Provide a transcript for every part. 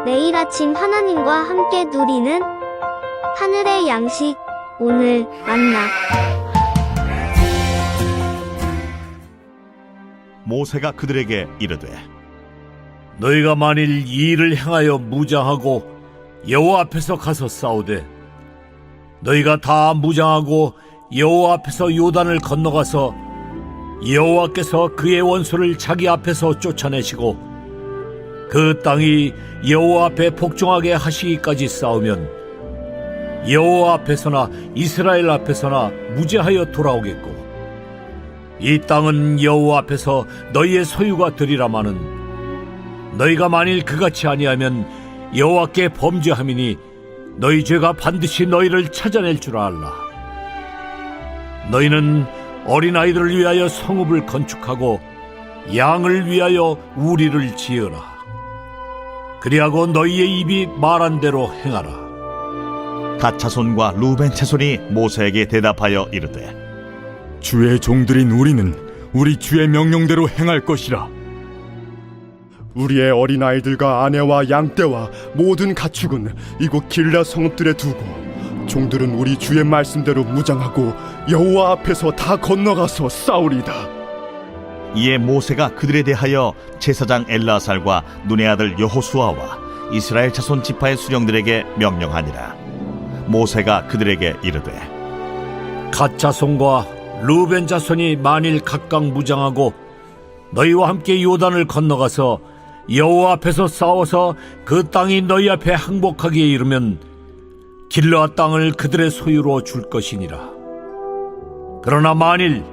매일 아침 하나님과 함께 누리는 하늘의 양식, 오늘 만나. 모세가 그들에게 이르되 너희가 만일 이 일을 행하여 무장하고 여호와 앞에서 가서 싸우되 너희가 다 무장하고 여호와 앞에서 요단을 건너가서 여호와께서 그의 원수를 자기 앞에서 쫓아내시고 그 땅이 여호와 앞에 복종하게 하시기까지 싸우면 여호와 앞에서나 이스라엘 앞에서나 무죄하여 돌아오겠고 이 땅은 여호와 앞에서 너희의 소유가 되리라마는 너희가 만일 그같이 아니하면 여호와께 범죄함이니 너희 죄가 반드시 너희를 찾아낼 줄 알라. 너희는 어린아이들을 위하여 성읍을 건축하고 양을 위하여 우리를 지으라. 그리하고 너희의 입이 말한 대로 행하라. 갓 자손과 루벤 자손이 모세에게 대답하여 이르되 주의 종들인 우리는 우리 주의 명령대로 행할 것이라. 우리의 어린아이들과 아내와 양떼와 모든 가축은 이곳 길라 성읍들에 두고 종들은 우리 주의 말씀대로 무장하고 여호와 앞에서 다 건너가서 싸우리다. 이에 모세가 그들에 대하여 제사장 엘라살과 눈의 아들 여호수아와 이스라엘 자손 지파의 수령들에게 명령하니라. 모세가 그들에게 이르되 갓 자손과 루벤 자손이 만일 각각 무장하고 너희와 함께 요단을 건너가서 여호와 앞에서 싸워서 그 땅이 너희 앞에 항복하기에 이르면 길르앗 땅을 그들의 소유로 줄 것이니라. 그러나 만일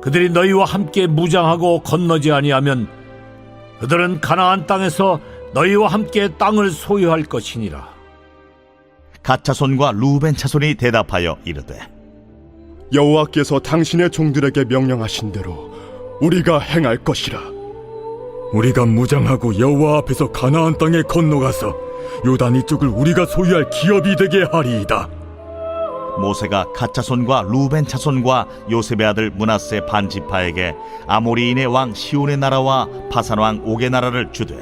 그들이 너희와 함께 무장하고 건너지 아니하면 그들은 가나안 땅에서 너희와 함께 땅을 소유할 것이니라. 갓 자손과 루벤 자손이 대답하여 이르되 여호와께서 당신의 종들에게 명령하신 대로 우리가 행할 것이라. 우리가 무장하고 여호와 앞에서 가나안 땅에 건너가서 요단 이쪽을 우리가 소유할 기업이 되게 하리이다. 모세가 갓 자손과 루벤 자손과 요셉의 아들 므낫세 반 지파에게 아모리인의 왕 시온의 나라와 바산 왕 옥의 나라를 주되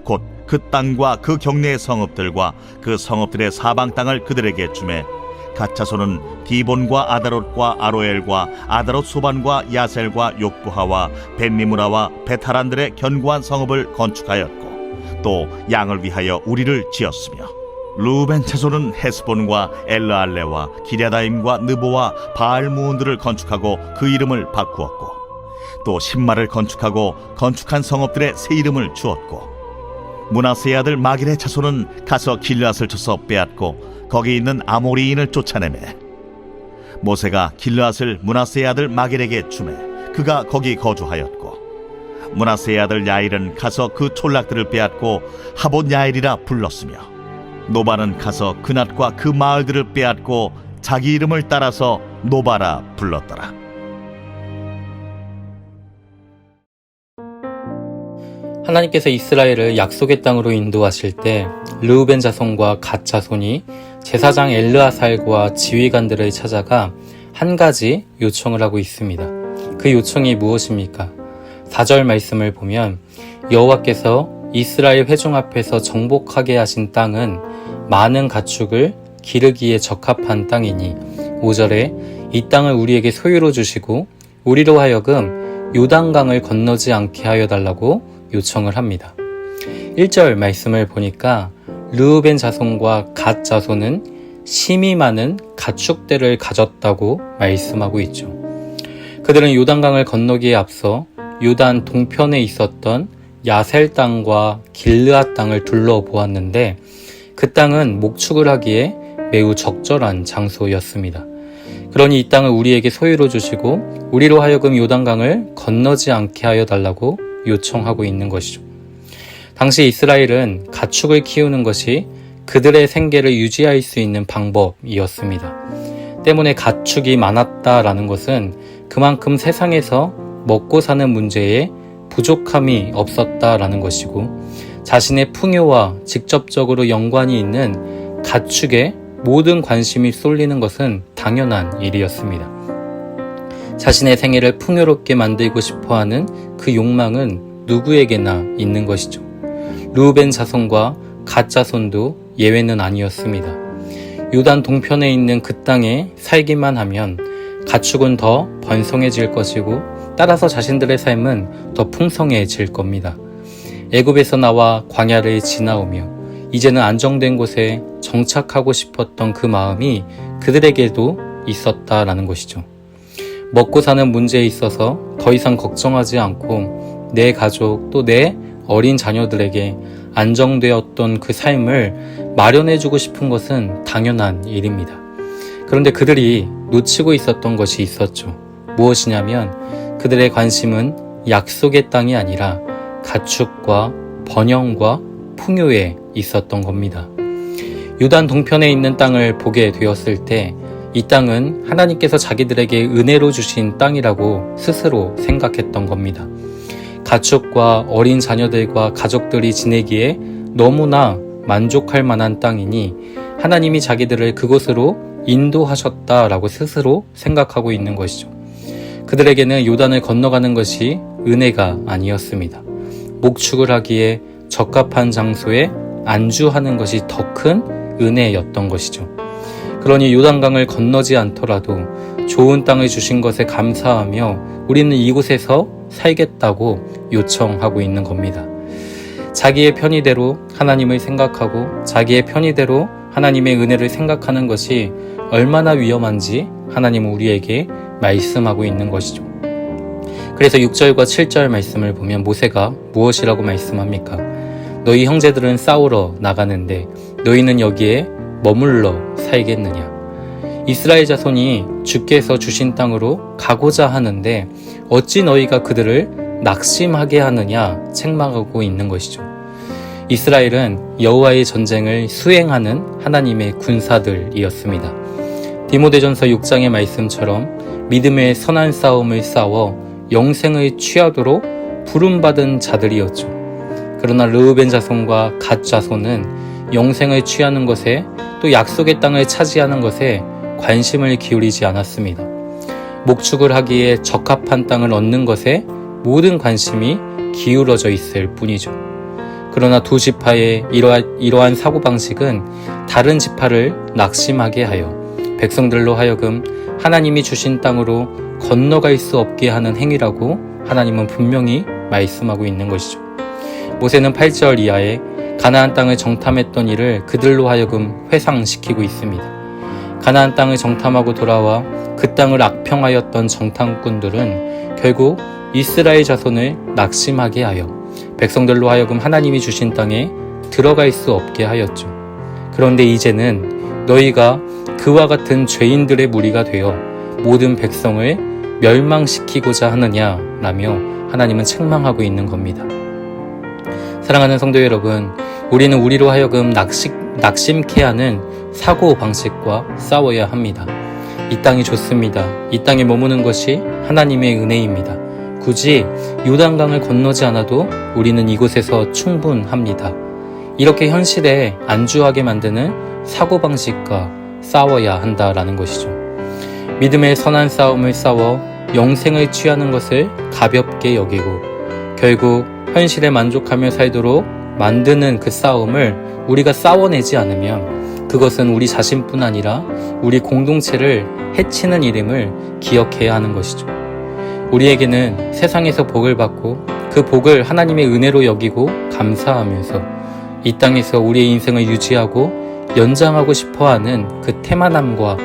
곧 그 땅과 그 경내의 성읍들과 그 성읍들의 사방 땅을 그들에게 주매 갓 자손은 디본과 아다롯과 아로엘과 아다롯 소반과 야셀과 욕부하와 벤니무라와 베타란들의 견고한 성읍을 건축하였고 또 양을 위하여 우리를 지었으며 루벤 자손은 헤스본과 엘르알레와 기랴다임과 느보와 바알무온들을 건축하고 그 이름을 바꾸었고 또 신마를 건축하고 건축한 성읍들의 새 이름을 주었고 므낫세의 아들 마길의 자손은 가서 길르앗을 쳐서 빼앗고 거기 있는 아모리인을 쫓아내매 모세가 길르앗을 므낫세의 아들 마길에게 주매 그가 거기 거주하였고 므낫세의 아들 야일은 가서 그 촌락들을 빼앗고 하봇 야일이라 불렀으며 노바는 가서 그낫과 그 마을들을 빼앗고 자기 이름을 따라서 노바라 불렀더라. 하나님께서 이스라엘을 약속의 땅으로 인도하실 때 르우벤 자손과 갓 자손이 제사장 엘르아살과 지휘관들을 찾아가 한 가지 요청을 하고 있습니다. 그 요청이 무엇입니까? 4절 말씀을 보면 여호와께서 이스라엘 회중 앞에서 정복하게 하신 땅은 많은 가축을 기르기에 적합한 땅이니 5절에 이 땅을 우리에게 소유로 주시고 우리로 하여금 요단강을 건너지 않게 하여 달라고 요청을 합니다. 1절 말씀을 보니까 르우벤 자손과 갓 자손은 심이 많은 가축대를 가졌다고 말씀하고 있죠. 그들은 요단강을 건너기에 앞서 요단 동편에 있었던 야셀 땅과 길르앗 땅을 둘러보았는데 그 땅은 목축을 하기에 매우 적절한 장소였습니다. 그러니 이 땅을 우리에게 소유로 주시고 우리로 하여금 요단강을 건너지 않게 하여 달라고 요청하고 있는 것이죠. 당시 이스라엘은 가축을 키우는 것이 그들의 생계를 유지할 수 있는 방법이었습니다. 때문에 가축이 많았다라는 것은 그만큼 세상에서 먹고 사는 문제에 부족함이 없었다라는 것이고 자신의 풍요와 직접적으로 연관이 있는 가축에 모든 관심이 쏠리는 것은 당연한 일이었습니다. 자신의 생애를 풍요롭게 만들고 싶어하는 그 욕망은 누구에게나 있는 것이죠. 르우벤 자손과 갓자손도 예외는 아니었습니다. 요단 동편에 있는 그 땅에 살기만 하면 가축은 더 번성해질 것이고 따라서 자신들의 삶은 더 풍성해질 겁니다. 애굽에서 나와 광야를 지나오며 이제는 안정된 곳에 정착하고 싶었던 그 마음이 그들에게도 있었다라는 것이죠. 먹고 사는 문제에 있어서 더 이상 걱정하지 않고 내 가족 또 내 어린 자녀들에게 안정되었던 그 삶을 마련해주고 싶은 것은 당연한 일입니다. 그런데 그들이 놓치고 있었던 것이 있었죠. 무엇이냐면 그들의 관심은 약속의 땅이 아니라 가축과 번영과 풍요에 있었던 겁니다. 요단 동편에 있는 땅을 보게 되었을 때 이 땅은 하나님께서 자기들에게 은혜로 주신 땅이라고 스스로 생각했던 겁니다. 가축과 어린 자녀들과 가족들이 지내기에 너무나 만족할 만한 땅이니 하나님이 자기들을 그곳으로 인도하셨다라고 스스로 생각하고 있는 것이죠. 그들에게는 요단을 건너가는 것이 은혜가 아니었습니다. 목축을 하기에 적합한 장소에 안주하는 것이 더 큰 은혜였던 것이죠. 그러니 요단강을 건너지 않더라도 좋은 땅을 주신 것에 감사하며 우리는 이곳에서 살겠다고 요청하고 있는 겁니다. 자기의 편의대로 하나님을 생각하고 자기의 편의대로 하나님의 은혜를 생각하는 것이 얼마나 위험한지 하나님은 우리에게 말씀하고 있는 것이죠. 그래서 6절과 7절 말씀을 보면 모세가 무엇이라고 말씀합니까? 너희 형제들은 싸우러 나가는데 너희는 여기에 머물러 살겠느냐? 이스라엘 자손이 주께서 주신 땅으로 가고자 하는데 어찌 너희가 그들을 낙심하게 하느냐 책망하고 있는 것이죠. 이스라엘은 여호와의 전쟁을 수행하는 하나님의 군사들이었습니다. 디모데전서 6장의 말씀처럼 믿음의 선한 싸움을 싸워 영생을 취하도록 부름받은 자들이었죠. 그러나 르우벤 자손과 갓 자손은 영생을 취하는 것에 또 약속의 땅을 차지하는 것에 관심을 기울이지 않았습니다. 목축을 하기에 적합한 땅을 얻는 것에 모든 관심이 기울어져 있을 뿐이죠. 그러나 두 지파의 이러한 사고방식은 다른 지파를 낙심하게 하여 백성들로 하여금 하나님이 주신 땅으로 건너갈 수 없게 하는 행위라고 하나님은 분명히 말씀하고 있는 것이죠. 모세는 8절 이하에 가나안 땅을 정탐했던 일을 그들로 하여금 회상시키고 있습니다. 가나안 땅을 정탐하고 돌아와 그 땅을 악평하였던 정탐꾼들은 결국 이스라엘 자손을 낙심하게 하여 백성들로 하여금 하나님이 주신 땅에 들어갈 수 없게 하였죠. 그런데 이제는 너희가 그와 같은 죄인들의 무리가 되어 모든 백성을 멸망시키고자 하느냐라며 하나님은 책망하고 있는 겁니다. 사랑하는 성도 여러분, 우리는 우리로 하여금 낙심케 하는 사고방식과 싸워야 합니다. 이 땅이 좋습니다. 이 땅에 머무는 것이 하나님의 은혜입니다. 굳이 요단강을 건너지 않아도 우리는 이곳에서 충분합니다. 이렇게 현실에 안주하게 만드는 사고방식과 싸워야 한다라는 것이죠. 믿음의 선한 싸움을 싸워 영생을 취하는 것을 가볍게 여기고 결국 현실에 만족하며 살도록 만드는 그 싸움을 우리가 싸워내지 않으면 그것은 우리 자신뿐 아니라 우리 공동체를 해치는 일임을 기억해야 하는 것이죠. 우리에게는 세상에서 복을 받고 그 복을 하나님의 은혜로 여기고 감사하면서 이 땅에서 우리의 인생을 유지하고 연장하고 싶어하는 그 태만함과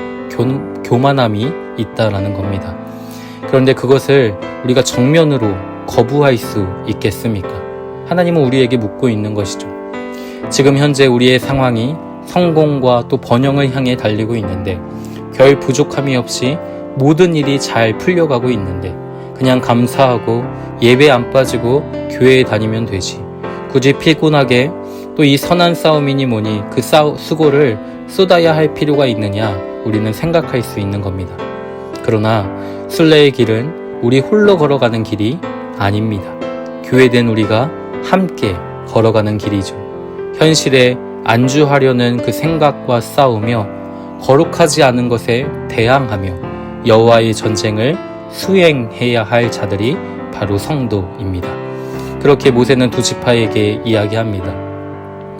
교만함이 있다라는 겁니다. 그런데 그것을 우리가 정면으로 거부할 수 있겠습니까? 하나님은 우리에게 묻고 있는 것이죠. 지금 현재 우리의 상황이 성공과 또 번영을 향해 달리고 있는데 별 부족함이 없이 모든 일이 잘 풀려가고 있는데 그냥 감사하고 예배 안 빠지고 교회에 다니면 되지. 굳이 피곤하게 또 이 선한 싸움이니 뭐니 그 수고를 쏟아야 할 필요가 있느냐 우리는 생각할 수 있는 겁니다. 그러나 순례의 길은 우리 홀로 걸어가는 길이 아닙니다. 교회된 우리가 함께 걸어가는 길이죠. 현실에 안주하려는 그 생각과 싸우며 거룩하지 않은 것에 대항하며 여호와의 전쟁을 수행해야 할 자들이 바로 성도입니다. 그렇게 모세는 두 지파에게 이야기합니다.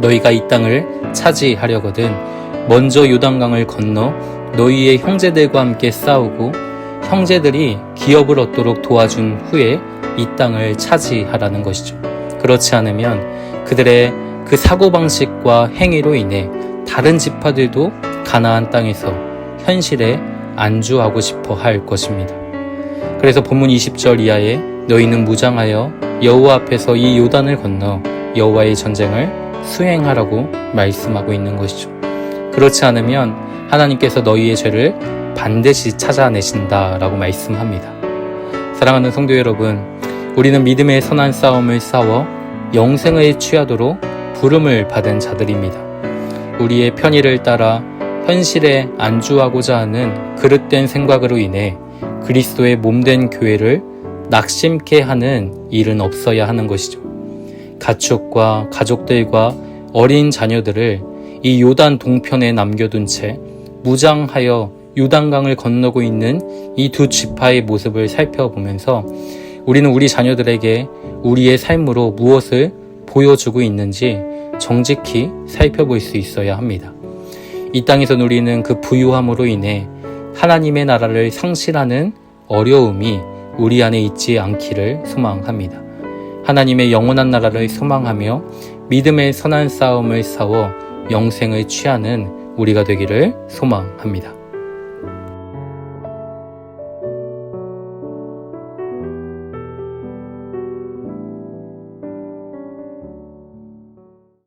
너희가 이 땅을 차지하려거든 먼저 요단강을 건너 너희의 형제들과 함께 싸우고 형제들이 기업을 얻도록 도와준 후에 이 땅을 차지하라는 것이죠. 그렇지 않으면 그들의 그 사고방식과 행위로 인해 다른 지파들도 가나안 땅에서 현실에 안주하고 싶어 할 것입니다. 그래서 본문 20절 이하에 너희는 무장하여 여호와 앞에서 이 요단을 건너 여호와의 전쟁을 수행하라고 말씀하고 있는 것이죠. 그렇지 않으면 하나님께서 너희의 죄를 반드시 찾아내신다라고 말씀합니다. 사랑하는 성도 여러분, 우리는 믿음의 선한 싸움을 싸워 영생을 취하도록 부름을 받은 자들입니다. 우리의 편의를 따라 현실에 안주하고자 하는 그릇된 생각으로 인해 그리스도의 몸된 교회를 낙심케 하는 일은 없어야 하는 것이죠. 가축과 가족들과 어린 자녀들을 이 요단 동편에 남겨둔 채 무장하여 요단강을 건너고 있는 이 두 지파의 모습을 살펴보면서 우리는 우리 자녀들에게 우리의 삶으로 무엇을 보여주고 있는지 정직히 살펴볼 수 있어야 합니다. 이 땅에서 누리는 그 부유함으로 인해 하나님의 나라를 상실하는 어려움이 우리 안에 있지 않기를 소망합니다. 하나님의 영원한 나라를 소망하며 믿음의 선한 싸움을 싸워 영생을 취하는 우리가 되기를 소망합니다.